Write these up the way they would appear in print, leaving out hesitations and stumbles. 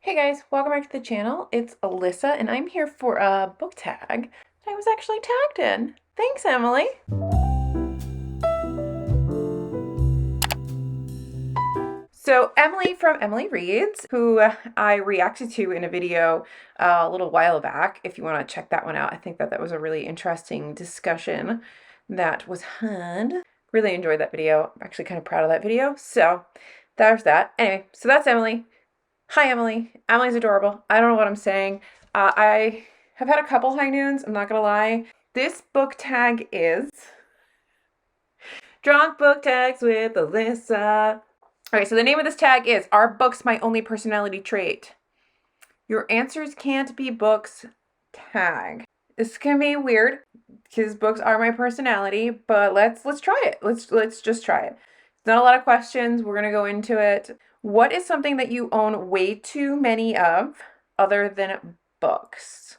Hey guys, welcome back to the channel. It's Alyssa and I'm here for a book tag that I was actually tagged in. Thanks, Emily. So Emily from Emily Reads, who I reacted to in a video a little while back. If you want to check that one out, I think that was a really interesting discussion that was had. Really enjoyed that video. I'm actually kind of proud of that video. So there's that. Anyway, so that's Emily. Hi, Emily. Emily's adorable. I don't know what I'm saying. I have had a couple high noons, I'm not gonna lie. This book tag is Drunk Book Tags with Alyssa. Okay, so the name of this tag is Are Books My Only Personality Trait? Your answers can't be books tag. This can be weird because books are my personality, but let's try it. Let's just try it. It's not a lot of questions. We're gonna go into it. What is something that you own way too many of other than books?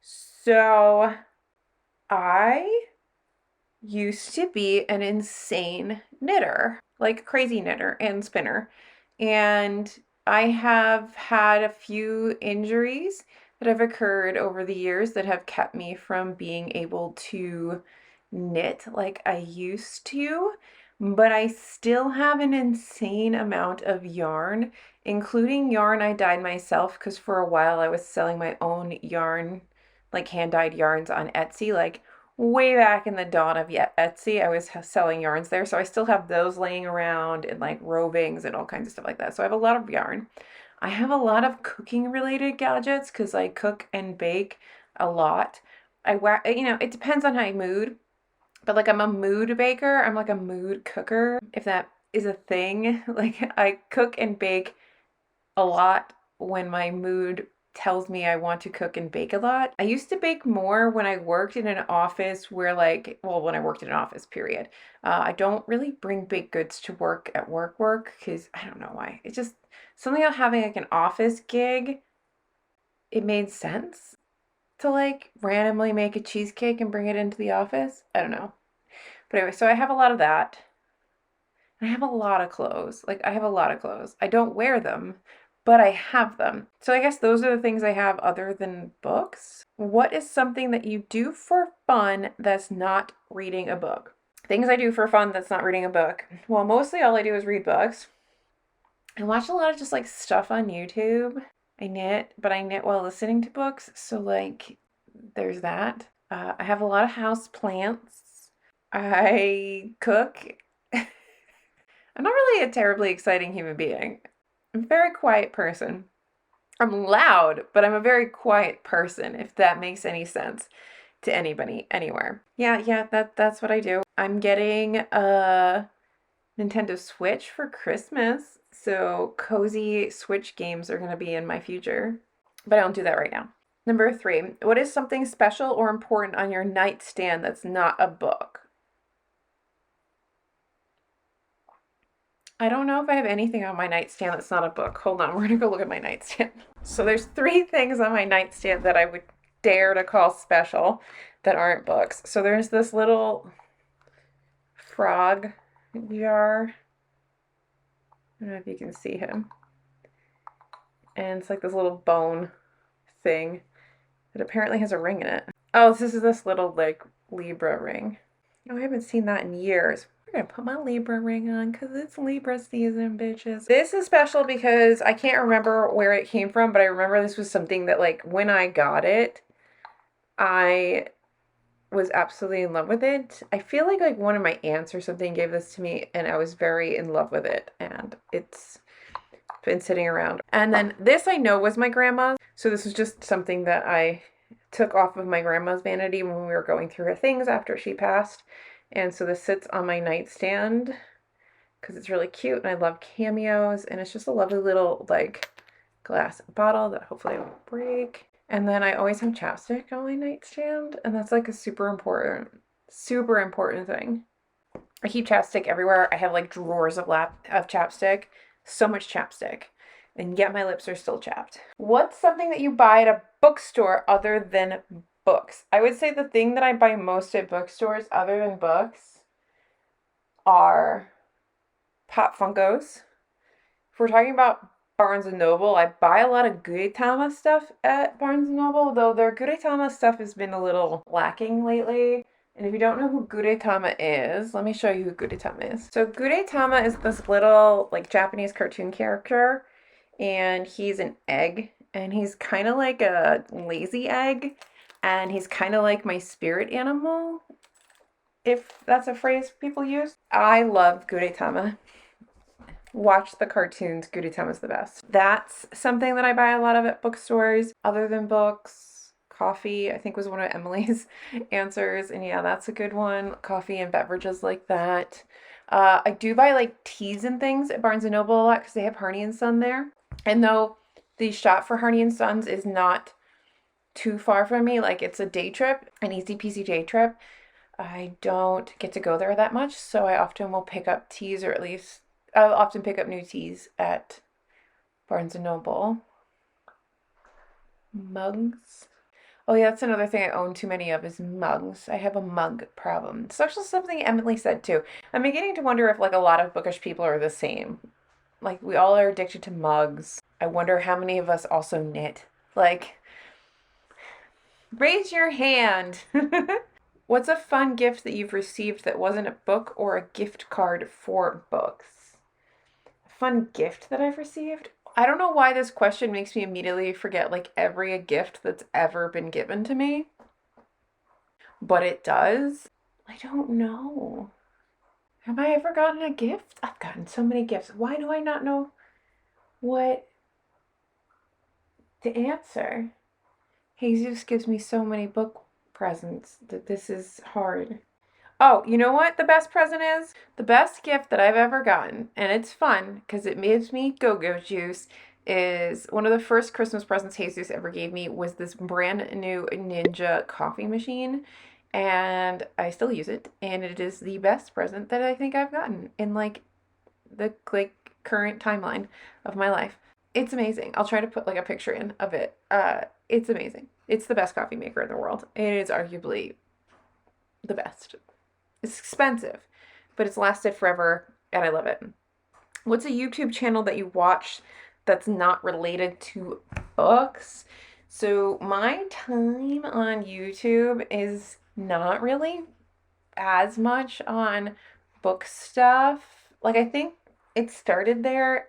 So I used to be an insane knitter, like crazy knitter and spinner. And I have had a few injuries that have occurred over the years that have kept me from being able to knit like I used to. But I still have an insane amount of yarn, including yarn I dyed myself, because for a while I was selling my own yarn, like hand-dyed yarns on Etsy, like way back in the dawn of Etsy. I was selling yarns there, so I still have those laying around and like rovings and all kinds of stuff like that. So I have a lot of yarn. I have a lot of cooking related gadgets because I cook and bake a lot. It depends on my mood. But like I'm a mood baker, I'm like a mood cooker, if that is a thing. Like I cook and bake a lot when my mood tells me I want to cook and bake a lot. I used to bake more when I worked in an office where when I worked in an office, period. I don't really bring baked goods to work at work because I don't know why. It's just something about having like an office gig. It made sense to like randomly make a cheesecake and bring it into the office. I don't know. But anyway, so I have a lot of that. I have a lot of clothes. Like, I have a lot of clothes. I don't wear them, but I have them. So I guess those are the things I have other than books. What is something that you do for fun that's not reading a book? Things I do for fun that's not reading a book. Well, mostly all I do is read books. I watch a lot of just like stuff on YouTube. I knit, but I knit while listening to books. So, like, there's that. I have a lot of house plants. I cook. I'm not really a terribly exciting human being. I'm a very quiet person. I'm loud, but I'm a very quiet person, if that makes any sense to anybody, anywhere. Yeah, that's what I do. I'm getting a Nintendo Switch for Christmas, so cozy Switch games are going to be in my future, but I don't do that right now. Number 3, what is something special or important on your nightstand that's not a book? I don't know if I have anything on my nightstand that's not a book. Hold on, we're gonna go look at my nightstand. So there's 3 things on my nightstand that I would dare to call special that aren't books. So there's this little frog jar. I don't know if you can see him. And it's like this little bone thing that apparently has a ring in it. Oh, this is this little like Libra ring. Oh, I haven't seen that in years. I'm gonna put my Libra ring on because it's Libra season, bitches. This is special because I can't remember where it came from, but I remember this was something that, like, when I got it, I was absolutely in love with it. I feel like one of my aunts or something gave this to me, and I was very in love with it, and it's been sitting around. And then this I know was my grandma's, so this was just something that I took off of my grandma's vanity when we were going through her things after she passed. And so this sits on my nightstand because it's really cute and I love cameos, and it's just a lovely little like glass bottle that hopefully won't break. And then I always have chapstick on my nightstand, and that's like a super important thing. I keep chapstick everywhere. I have like drawers of chapstick, so much chapstick, and yet my lips are still chapped. What's something that you buy at a bookstore other than books? I would say the thing that I buy most at bookstores other than books are Pop Funkos. If we're talking about Barnes& and Noble. I buy a lot of Gudetama stuff at Barnes& and Noble, though their Gudetama stuff has been a little lacking lately. And if you don't know who Gudetama is, let me show you who Gudetama is. So Gudetama is this little like Japanese cartoon character, and he's an egg, and he's kind of like a lazy egg, and he's kind of like my spirit animal, if that's a phrase people use. I love Gudetama. Watch the cartoons. Gudetama's the best. That's something that I buy a lot of at bookstores. Other than books, coffee, I think was one of Emily's answers. And yeah, that's a good one. Coffee and beverages like that. I do buy like teas and things at Barnes & Noble a lot because they have Harney and Son there. And though the shop for Harney and Sons is not too far from me, like it's a day trip, an easy peasy day trip, I don't get to go there that much. So I often will pick up teas, or at least I'll often pick up new teas at Barnes & Noble. Mugs. Oh yeah, that's another thing I own too many of is mugs. I have a mug problem. It's actually something Emily said too. I'm beginning to wonder if like a lot of bookish people are the same. Like we all are addicted to mugs. I wonder how many of us also knit. Like, raise your hand. What's a fun gift that you've received that wasn't a book or a gift card for books? Fun gift that I've received? I don't know why this question makes me immediately forget like every gift that's ever been given to me, but it does. I don't know. Have I ever gotten a gift? I've gotten so many gifts. Why do I not know what to answer? Jesus gives me so many book presents that this is hard. Oh, you know what the best present is? The best gift that I've ever gotten, and it's fun because it gives me go-go juice, is one of the first Christmas presents Jesus ever gave me was this brand new Ninja coffee machine, and I still use it, and it is the best present that I think I've gotten in like the current timeline of my life. It's amazing. I'll try to put like a picture in of it. It's amazing. It's the best coffee maker in the world. It is arguably the best. It's expensive, but it's lasted forever, and I love it. What's a YouTube channel that you watch that's not related to books? So my time on YouTube is not really as much on book stuff. Like I think it started there,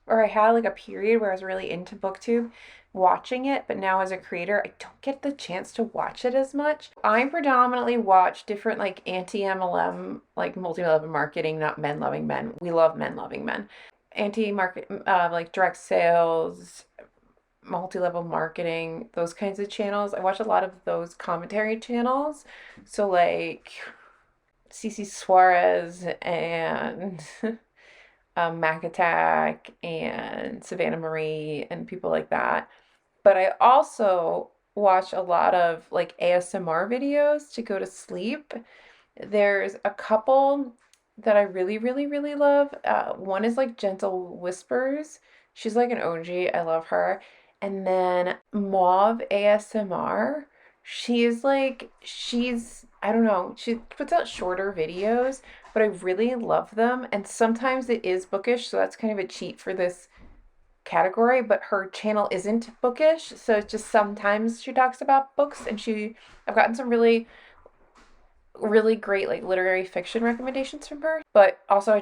or I had like a period where I was really into BookTube watching it, but now as a creator, I don't get the chance to watch it as much. I predominantly watch different like anti-MLM, like multi-level marketing, not men loving men. We love men loving men. Anti-market, like direct sales, multi-level marketing, those kinds of channels. I watch a lot of those commentary channels. So like Cece Suarez and Mac Attack and Savannah Marie and people like that. But I also watch a lot of like ASMR videos to go to sleep. There's a couple that I really, really, really love. One is like Gentle Whispers. She's like an OG. I love her. And then Mauve ASMR. I don't know, she puts out shorter videos, but I really love them. And sometimes it is bookish, so that's kind of a cheat for this category, but her channel isn't bookish, so it's just sometimes she talks about books, and I've gotten some really really great like literary fiction recommendations from her. But also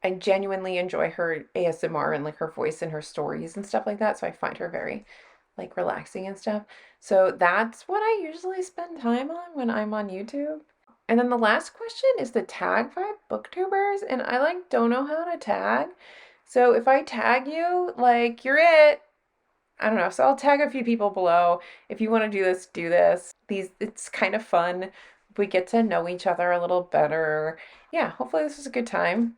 I genuinely enjoy her ASMR and like her voice and her stories and stuff like that, so I find her very like relaxing and stuff. So that's what I usually spend time on when I'm on YouTube. And then the last question is the tag by BookTubers, and I like don't know how to tag. So if I tag you, like you're it. I don't know. So I'll tag a few people below. If you want to do this, do this. It's kind of fun. We get to know each other a little better. Yeah, hopefully this was a good time.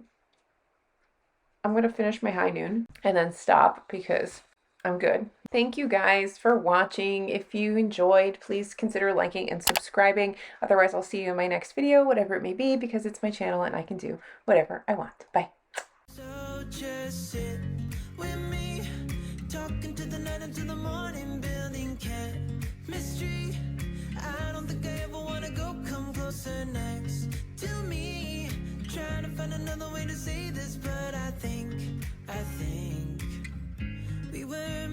I'm going to finish my high noon and then stop because I'm good. Thank you guys for watching. If you enjoyed, please consider liking and subscribing. Otherwise, I'll see you in my next video, whatever it may be, because it's my channel and I can do whatever I want. Bye. So just sit with me, talking to the night until the morning, building chemistry. I don't think I ever want to go come closer next to me. Trying to find another way to say this, but I think were